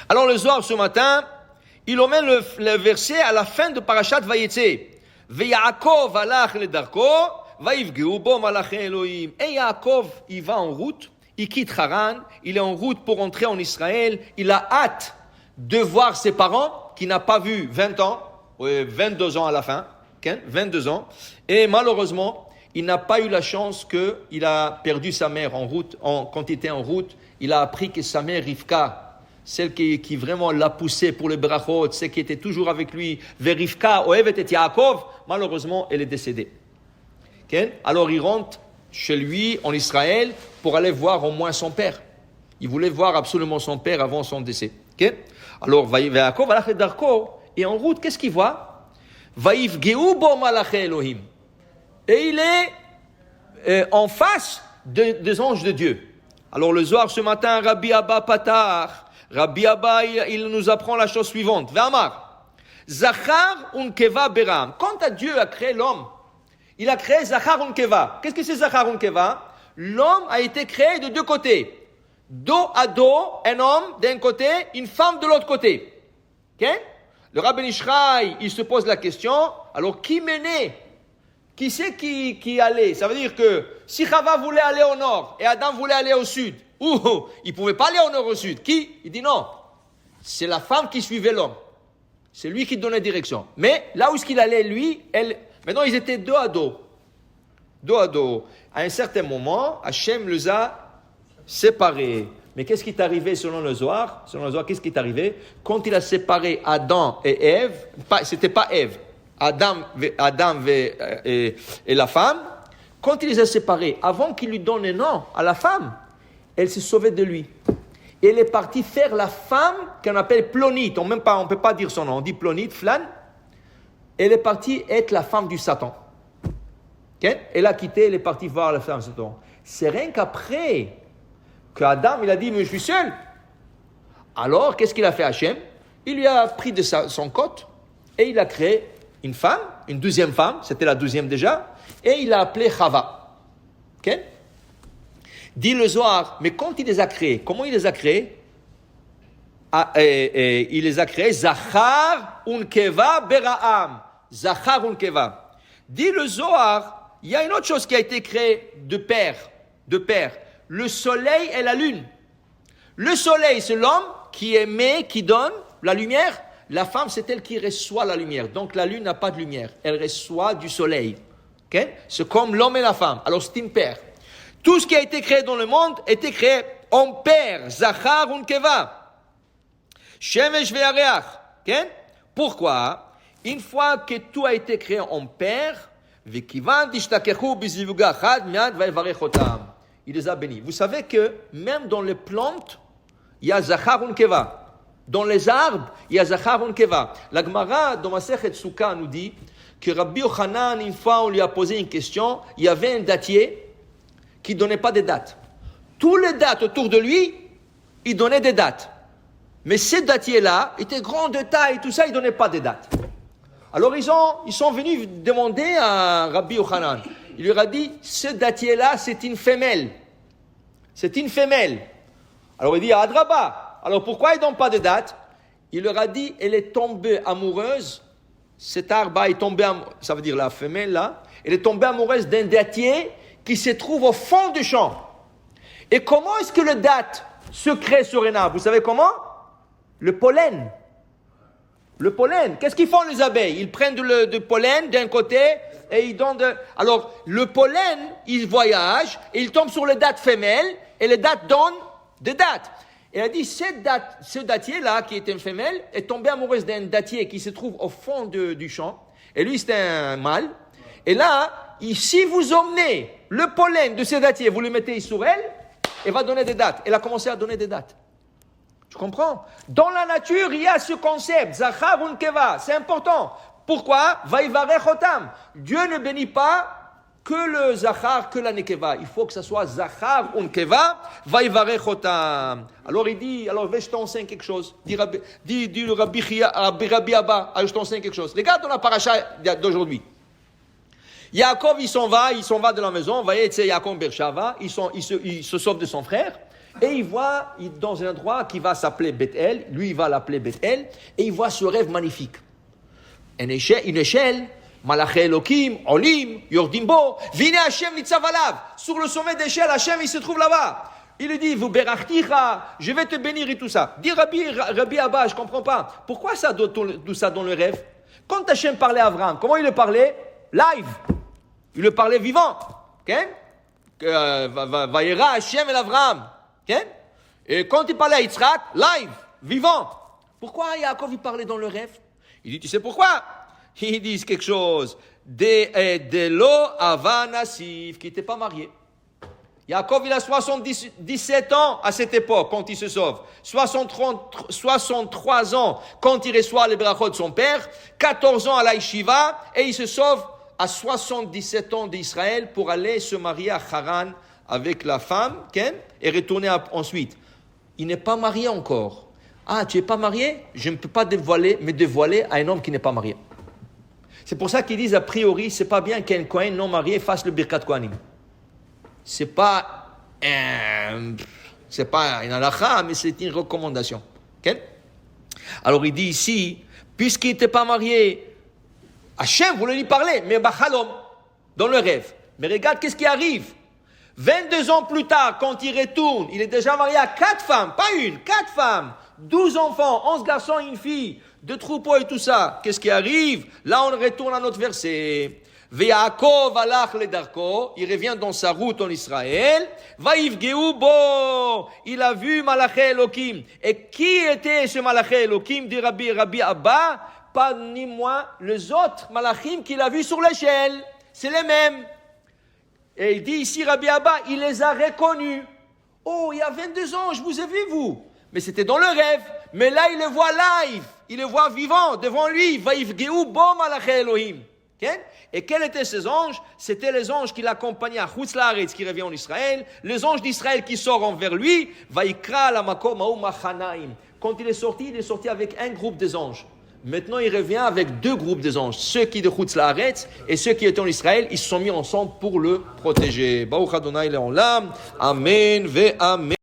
Alors le Zohar ce matin, il emmène le verset à la fin de Parashat Vayetze. Ve'Yaakov alach ledarko, va'yifgeu bo malachei Elohim. Et Yaakov, il va en route, il quitte Haran, il est en route pour entrer en Israël, il a hâte de voir ses parents, qu'il n'a pas vu 20 ans, 22 ans à la fin, 22 ans, et malheureusement, il n'a pas eu la chance qu'il a perdu sa mère en route, quand il était en route, il a appris que sa mère Rivka, celle qui vraiment l'a poussé pour le brachot, celle qui était toujours avec lui, vers Rivka, Ohevet et Yaakov, malheureusement, elle est décédée. Okay? Alors il rentre chez lui en Israël pour aller voir au moins son père. Il voulait voir absolument son père avant son décès. Okay? Alors Yaakov alach ledarko, et en route, qu'est-ce qu'il voit? Va'yifgeu bo malachei Elohim. Et il est en face des anges de Dieu. Alors le Zohar ce matin, Rabbi Abba Patar, Rabbi Abba, il nous apprend la chose suivante. Ve'amar, Zachar unkeva beram. Quand Dieu a créé l'homme, il a créé Zachar unkeva. Qu'est-ce que c'est Zachar unkeva? L'homme a été créé de deux côtés. Dos à dos, un homme d'un côté, une femme de l'autre côté. Okay? Le Rabbi Ishraï, il se pose la question, alors qui menait? Qui c'est qui allait? Ça veut dire que si Chava voulait aller au nord et Adam voulait aller au sud, il ne pouvait pas aller au nord ou au sud. Qui? Il dit non. C'est la femme qui suivait l'homme. C'est lui qui donnait direction. Mais là où est-ce qu'il allait, lui, elle... Maintenant, ils étaient dos à dos. Dos à dos. À un certain moment, Hachem les a séparés. Mais qu'est-ce qui est arrivé selon le Zohar? Selon le Zohar, qu'est-ce qui est arrivé? Quand il a séparé Adam et Ève, c'était pas Ève, Adam et la femme, quand il les a séparés, avant qu'il lui donne un nom à la femme, elle s'est sauvée de lui. Et elle est partie faire la femme qu'on appelle Plonite. On ne peut pas dire son nom, on dit Plonite, Flan. Elle est partie être la femme du Satan. Okay? Elle a quitté, elle est partie voir la femme du Satan. C'est rien qu'après que Adam, il a dit, mais je suis seul. Alors, qu'est-ce qu'il a fait Hachem? Il lui a pris de son côte et il a créé une femme, une deuxième femme, c'était la deuxième déjà, et il l'a appelée Chava. Okay? Dit le Zohar, mais quand il les a créés, comment il les a créés? Il les a créés Zachar unkeva beraam. Zachar unkeva. Dit le Zohar, il y a une autre chose qui a été créée de pair. Le soleil et la lune. Le soleil, c'est l'homme qui émet, qui donne la lumière. La femme, c'est elle qui reçoit la lumière. Donc la lune n'a pas de lumière. Elle reçoit du soleil. Okay? C'est comme l'homme et la femme. Alors c'est une paire. Tout ce qui a été créé dans le monde a été créé en paire. Zachar unkeva. Shemesh ve'areach. Okay? Pourquoi? Une fois que tout a été créé en paire, v'kivan tishtakechu b'zivuga chad miad va'evarech otam. Il les a bénis. Vous savez que même dans les plantes, il y a Zachar unkeva. Dans les arbres, il y a Zachar unkeva. La Gemara, dans Masechet Souka, nous dit que Rabbi Yochanan, une fois, on lui a posé une question. Il y avait un dattier qui ne donnait pas de dates. Tous les dates autour de lui, il donnait des dates. Mais ces dattiers-là étaient grands de taille, tout ça, ils ne donnaient pas de dates. Alors ils sont venus demander à Rabbi Yochanan. Il leur a dit, ce dattier-là, c'est une femelle. C'est une femelle. Alors il dit, Adraba. Alors pourquoi ils ne donnent pas de date? Il leur a dit, elle est tombée amoureuse. Cet arbre est tombé amoureuse, ça veut dire la femelle là. Elle est tombée amoureuse d'un dattier qui se trouve au fond du champ. Et comment est-ce que le date se crée sur un arbre? Vous savez comment? Le pollen. Le pollen. Qu'est-ce qu'ils font les abeilles? Ils prennent du pollen d'un côté et ils donnent Alors, le pollen, il voyage et il tombe sur les dates femelles et les dates donnent des dates. Et elle a dit, ce dattier-là, qui est une femelle, est tombé amoureuse d'un dattier qui se trouve au fond du champ. Et lui, c'est un mâle. Et là, si vous emmenez le pollen de ce dattier, vous le mettez sur elle, elle va donner des dates. Elle a commencé à donner des dates. Tu comprends? Dans la nature, il y a ce concept, Zachar unkeva, c'est important. Pourquoi? Va'yivarech otam. Dieu ne bénit pas que le Zachar, que la Nekeva. Il faut que ça soit Zachar unkeva, Va'yivarech otam. Alors il dit, alors je t'enseigne quelque chose. Dis le Rabbi Abba, je t'enseigne quelque chose. Regarde dans la paracha d'aujourd'hui. Yaakov, il s'en va de la maison, voyez, c'est Yaakov Bershava, il se sauve de son frère. Et il voit dans un endroit qui va s'appeler Bethel, lui il va l'appeler Bethel, et il voit ce rêve magnifique. Une échelle, Malaché Elohim, Olim, Yordimbo, Vine Hashem Nitzav Alav. Sur le sommet d'échelle, Hashem il se trouve là-bas. Il lui dit, vous berachticha, je vais te bénir et tout ça. Dit Rabbi Abba, je ne comprends pas. Pourquoi ça tout ça dans le rêve? Quand Hashem parlait à Abraham, comment il le parlait? Live. Il le parlait vivant. Okay? Vayera Hashem el Abraham. Okay? Et quand il parlait à Yitzhak, live, vivant. Pourquoi Yaakov il parlait dans le rêve? Il dit, tu sais pourquoi? Ils disent quelque chose. De lo ava nassif, qui n'était pas marié. Yaakov, il a 77 ans à cette époque, quand il se sauve. 63 ans, quand il reçoit les brachot de son père. 14 ans à la yeshiva, et il se sauve à 77 ans d'Israël pour aller se marier à Haran avec la femme, Ken, et retourner ensuite. Il n'est pas marié encore. Ah, tu n'es pas marié? Je ne peux pas me dévoiler à un homme qui n'est pas marié. C'est pour ça qu'ils disent, a priori, c'est pas bien qu'un Kohen non marié fasse le Birkat Kohanim. C'est pas une halakha, mais c'est une recommandation. Okay? Alors il dit ici, puisqu'il n'était pas marié, Hachem voulait lui parler, mais Bachalom, dans le rêve. Mais regarde qu'est-ce qui arrive. 22 ans plus tard, quand il retourne, il est déjà marié à 4 femmes, pas une, 4 femmes, 12 enfants, 11 garçons et une fille, 2 troupeaux et tout ça. Qu'est-ce qui arrive? Là, on retourne à notre verset. Ve'Yaakov alach ledarko, il revient dans sa route en Israël. Vaïvgeu bo, il a vu Malaché Elohim. Et qui était ce Malaché Elohim? Dit Rabbi Abba, pas ni moins les autres Malachim qu'il a vus sur l'échelle. C'est les mêmes. Et il dit ici, Rabbi Abba, il les a reconnus. Oh, il y a 22 ans, je vous ai vu, vous. Mais c'était dans le rêve. Mais là, il les voit live. Il les voit vivants devant lui. Vaïvgeu bo Malaché Elohim. Okay? Et quels étaient ces anges? C'était les anges qui l'accompagnaient à Chutz Laaretz, qui revient en Israël, les anges d'Israël qui sortent envers lui. Vaikra la makom haou machanaim. Quand il est sorti avec un groupe des anges. Maintenant, il revient avec 2 groupes des anges. Ceux qui de Chutz Laaretz et ceux qui étaient en Israël, ils se sont mis ensemble pour le protéger. Baruch Adonai le'olam. Amen ve amen.